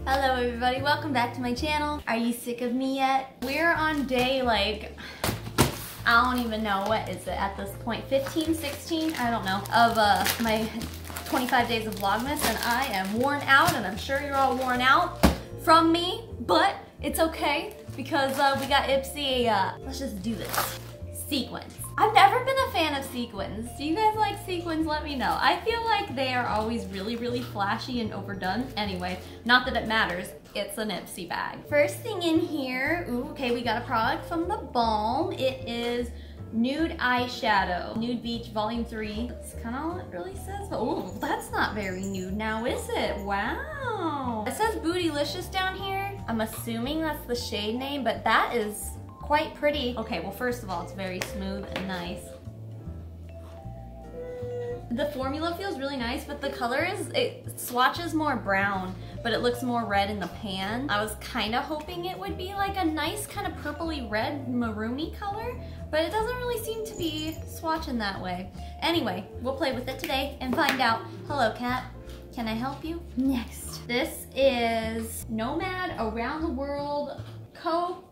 Hello everybody, welcome back to my channel. Are you sick of me yet? We're on day like, I don't even know, what is it at this point? 15, 16? I don't know. Of my 25 days of vlogmas, and I am worn out, and I'm sure you're all worn out from me, but it's okay because we got Ipsy let's just do this. Sequins. I've never been a fan of sequins. Do you guys like sequins? Let me know. I feel like they are always really, really flashy and overdone. Anyway, not that it matters. It's an Ipsy bag. First thing in here, ooh, okay, we got a product from the Balm. It is Nude Eyeshadow. Nude Beach Volume 3. That's kind of all it really says. Oh, that's not very nude now, is it? Wow. It says Bootylicious down here. I'm assuming that's the shade name, but that is quite pretty. Okay, well, first of all, it's very smooth and nice. The formula feels really nice, but the color it swatches more brown, but it looks more red in the pan. I was kind of hoping it would be like a nice kind of purpley red maroony color, but it doesn't really seem to be swatching that way. Anyway, we'll play with it today and find out. Hello, cat. Can I help you? Next. This is Nomad Around the World Copenhagen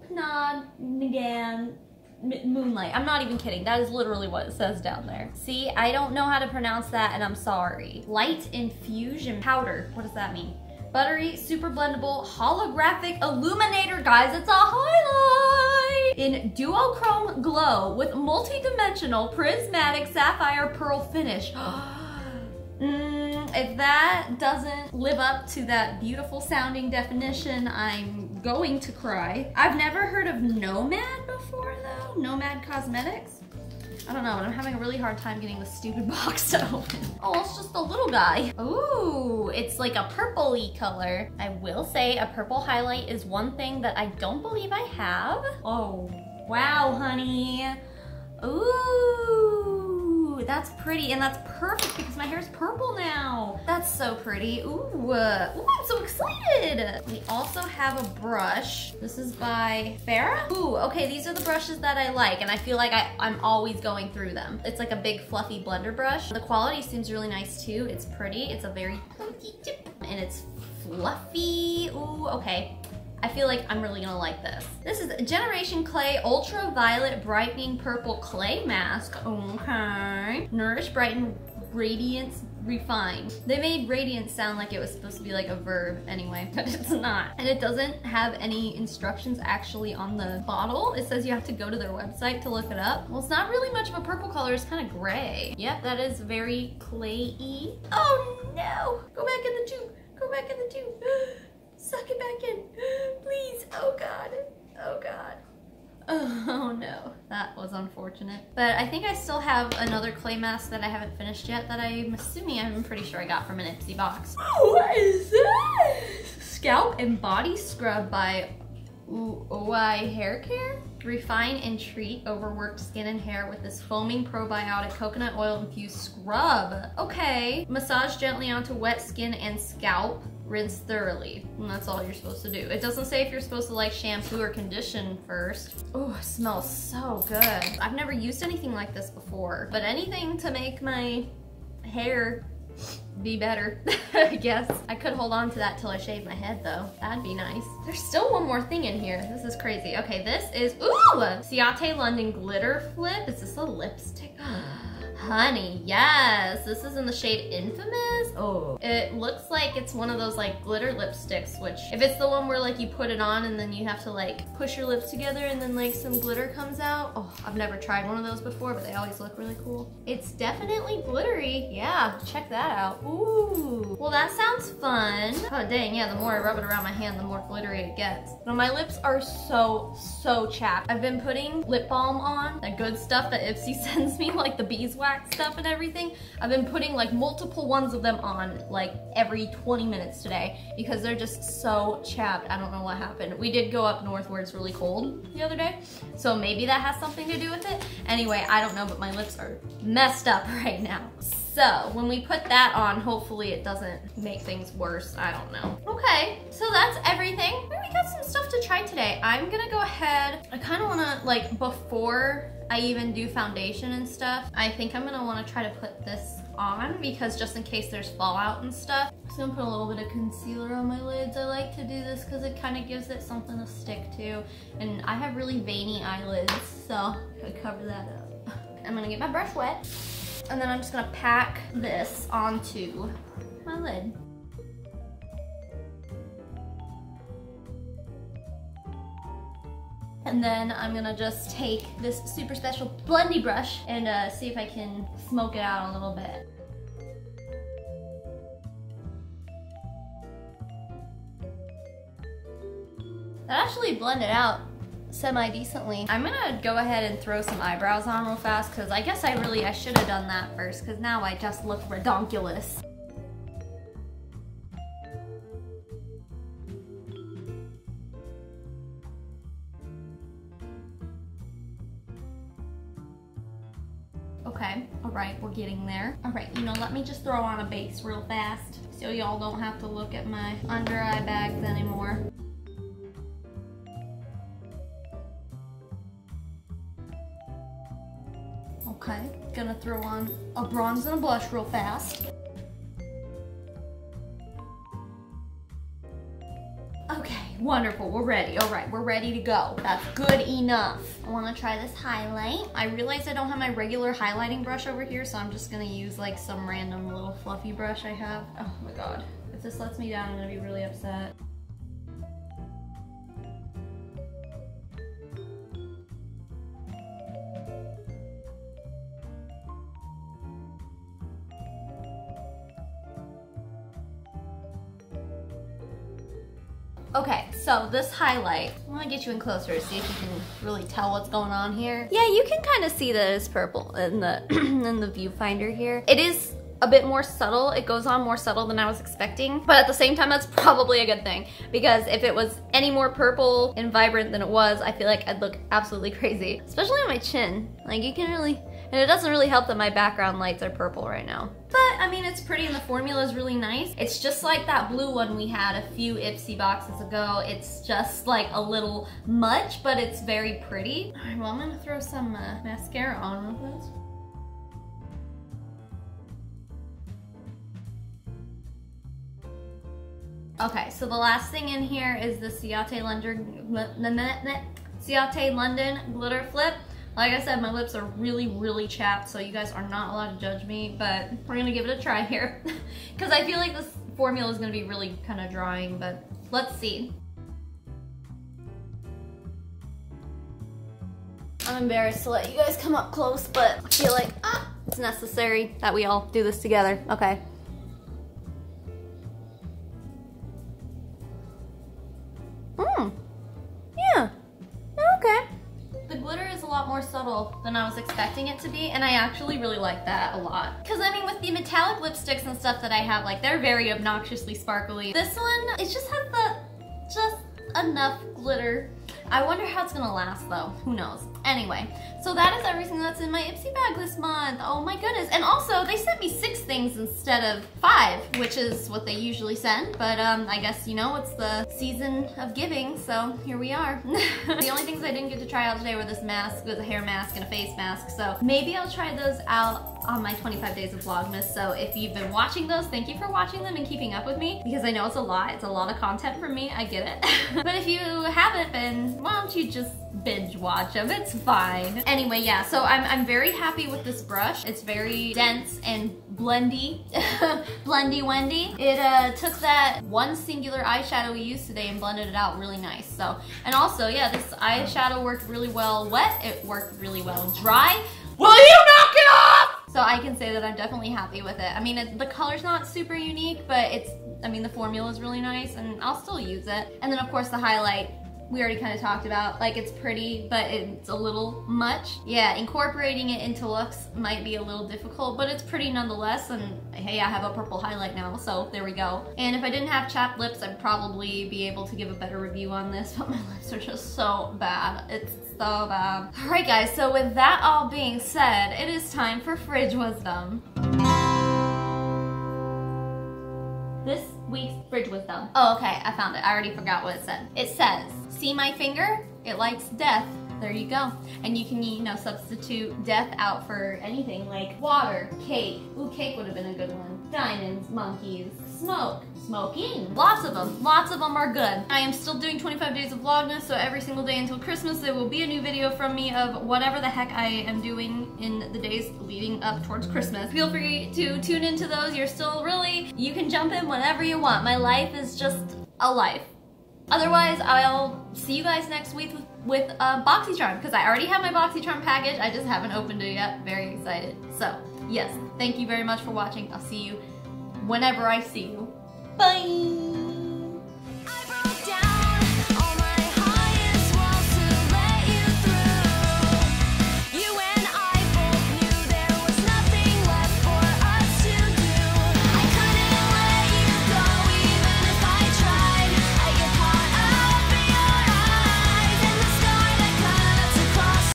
Moonlight. I'm not even kidding. That is literally what it says down there. See, I don't know how to pronounce that and I'm sorry. Light Infusion Powder. What does that mean? Buttery, super blendable, holographic illuminator. Guys, it's a highlight! In duochrome glow with multi-dimensional prismatic sapphire pearl finish. If that doesn't live up to that beautiful sounding definition, I'm going to cry. I've never heard of Nomad before though. Nomad Cosmetics. I don't know, but I'm having a really hard time getting this stupid box to open. Oh, it's just a little guy. Ooh, it's like a purpley color. I will say a purple highlight is one thing that I don't believe I have. Oh, wow, honey. Ooh. That's pretty, and that's perfect because my hair is purple now. That's so pretty. Ooh, I'm so excited. We also have a brush. This is by Farrah. Ooh, okay, these are the brushes that I like, and I feel like I'm always going through them. It's like a big fluffy blender brush. The quality seems really nice too. It's pretty. It's a very pointy tip, and it's fluffy. Ooh, okay. I feel like I'm really gonna like this. This is Generation Clay Ultraviolet Brightening Purple Clay Mask. Okay. Nourish, Brighten, Radiance, Refine. They made radiance sound like it was supposed to be like a verb anyway, but it's not. And it doesn't have any instructions actually on the bottle. It says you have to go to their website to look it up. Well, it's not really much of a purple color, it's kind of gray. Yep, that is very clay-y. Oh no! Go back in the tube, go back in the tube. Suck it back in, please. Oh God, oh God. Oh no, that was unfortunate. But I think I still have another clay mask that I haven't finished yet that I'm pretty sure I got from an Ipsy box. What is this? Scalp and Body Scrub by OI Hair Care. Refine and treat overworked skin and hair with this foaming probiotic coconut oil infused scrub. Okay. Massage gently onto wet skin and scalp. Rinse thoroughly. And that's all you're supposed to do. It doesn't say if you're supposed to like shampoo or condition first. Oh, it smells so good. I've never used anything like this before, but anything to make my hair be better, I guess. I could hold on to that till I shave my head though. That'd be nice. There's still one more thing in here. This is crazy. Okay, this is, ooh! Ciate London Glitter Flip. Is this a lipstick? Honey, yes. This is in the shade Infamous. Oh, it looks like it's one of those like glitter lipsticks, which if it's the one where like you put it on and then you have to like push your lips together and then like some glitter comes out. Oh, I've never tried one of those before, but they always look really cool. It's definitely glittery. Yeah, check that out. Ooh, well that sounds fun. Oh dang, yeah, the more I rub it around my hand, the more glittery it gets. But my lips are so chapped. I've been putting lip balm on, the good stuff that Ipsy sends me, like the beeswax stuff and everything. I've been putting like multiple ones of them on like every 20 minutes today because they're just so chapped. I don't know what happened. We did go up north where it's really cold the other day, so maybe that has something to do with it. Anyway, I don't know, but my lips are messed up right now. So when we put that on, hopefully it doesn't make things worse. I don't know. Okay, so that's everything. We got some stuff to try today. I'm gonna go ahead. I kind of want to, like, before I even do foundation and stuff, I think I'm gonna want to try to put this on because just in case there's fallout and stuff. I'm just gonna put a little bit of concealer on my lids. I like to do this because it kind of gives it something to stick to. And I have really veiny eyelids, so I cover that up. I'm gonna get my brush wet, and then I'm just gonna pack this onto my lid. And then I'm gonna just take this super special blendy brush and see if I can smoke it out a little bit. That actually blended out semi-decently. I'm gonna go ahead and throw some eyebrows on real fast because I guess I should have done that first because now I just look redonkulous. Okay, all right, we're getting there. All right, you know, let me just throw on a base real fast so y'all don't have to look at my under eye bags anymore. Okay, gonna throw on a bronze and a blush real fast. Okay, wonderful, we're ready. All right, we're ready to go. That's good enough. I wanna try this highlight. I realize I don't have my regular highlighting brush over here, so I'm just gonna use like some random little fluffy brush I have. Oh my God, if this lets me down, I'm gonna be really upset. Okay, so this highlight, I want to get you in closer to see if you can really tell what's going on here. Yeah, you can kind of see that it's purple in the in the viewfinder here. It is a bit more subtle. It goes on more subtle than I was expecting, but at the same time, that's probably a good thing because if it was any more purple and vibrant than it was, I feel like I'd look absolutely crazy, especially on my chin. Like you can really, and it doesn't really help that my background lights are purple right now. But, I mean, it's pretty and the formula is really nice. It's just like that blue one we had a few Ipsy boxes ago. It's just like a little much, but it's very pretty. All right, well, I'm gonna throw some mascara on with this. Okay, so the last thing in here is the Ciate London Glitter Flip. Like I said, my lips are really, really chapped, so you guys are not allowed to judge me, but we're gonna give it a try here. Because I feel like this formula is gonna be really kind of drying, but let's see. I'm embarrassed to let you guys come up close, but I feel like it's necessary that we all do this together. Okay. Yeah, okay. The glitter is a lot more subtle than I was expecting it to be, and I actually really like that a lot. Because I mean, with the metallic lipsticks and stuff that I have, like they're very obnoxiously sparkly. This one, it just has just enough glitter. I wonder how it's gonna last though, who knows. Anyway, so that is everything that's in my Ipsy bag this month. Oh my goodness. And also, they sent me 6 things instead of 5, which is what they usually send. But I guess, you know, it's the season of giving, so here we are. The only things I didn't get to try out today were this mask, with a hair mask and a face mask. So maybe I'll try those out on my 25 days of Vlogmas. So if you've been watching those, thank you for watching them and keeping up with me, because I know it's a lot of content for me, I get it. But if you haven't been, why don't you just binge watch them? It's fine. Anyway, yeah, so I'm very happy with this brush. It's very dense and blendy. Blendy Wendy. It took that one singular eyeshadow we used today and blended it out really nice. So, and also, yeah, this eyeshadow worked really well wet. It worked really well dry. Will you knock it off? So I can say that I'm definitely happy with it. I mean, the color's not super unique, but I mean, the formula is really nice and I'll still use it. And then of course the highlight, we already kind of talked about, like it's pretty, but it's a little much. Yeah, incorporating it into looks might be a little difficult, but it's pretty nonetheless. And hey, I have a purple highlight now, so there we go. And if I didn't have chapped lips, I'd probably be able to give a better review on this, but my lips are just so bad. It's so bad. All right guys, so with that all being said, it is time for Fridge Wisdom. This week's Fridge Wisdom. Oh, okay, I found it. I already forgot what it said. It says, see my finger? It likes death. there you go. And you can, you know, substitute death out for anything like water, cake. Ooh, cake would have been a good one. Diamonds, monkeys, smoke, smoking. Lots of them are good. I am still doing 25 days of vlogmas, so every single day until Christmas there will be a new video from me of whatever the heck I am doing in the days leading up towards Christmas. Feel free to tune into those. You're still really, you can jump in whenever you want. My life is just a life. Otherwise, I'll see you guys next week with a BoxyCharm, because I already have my BoxyCharm package. I just haven't opened it yet. Very excited. So, yes, thank you very much for watching. I'll see you whenever I see you. Bye!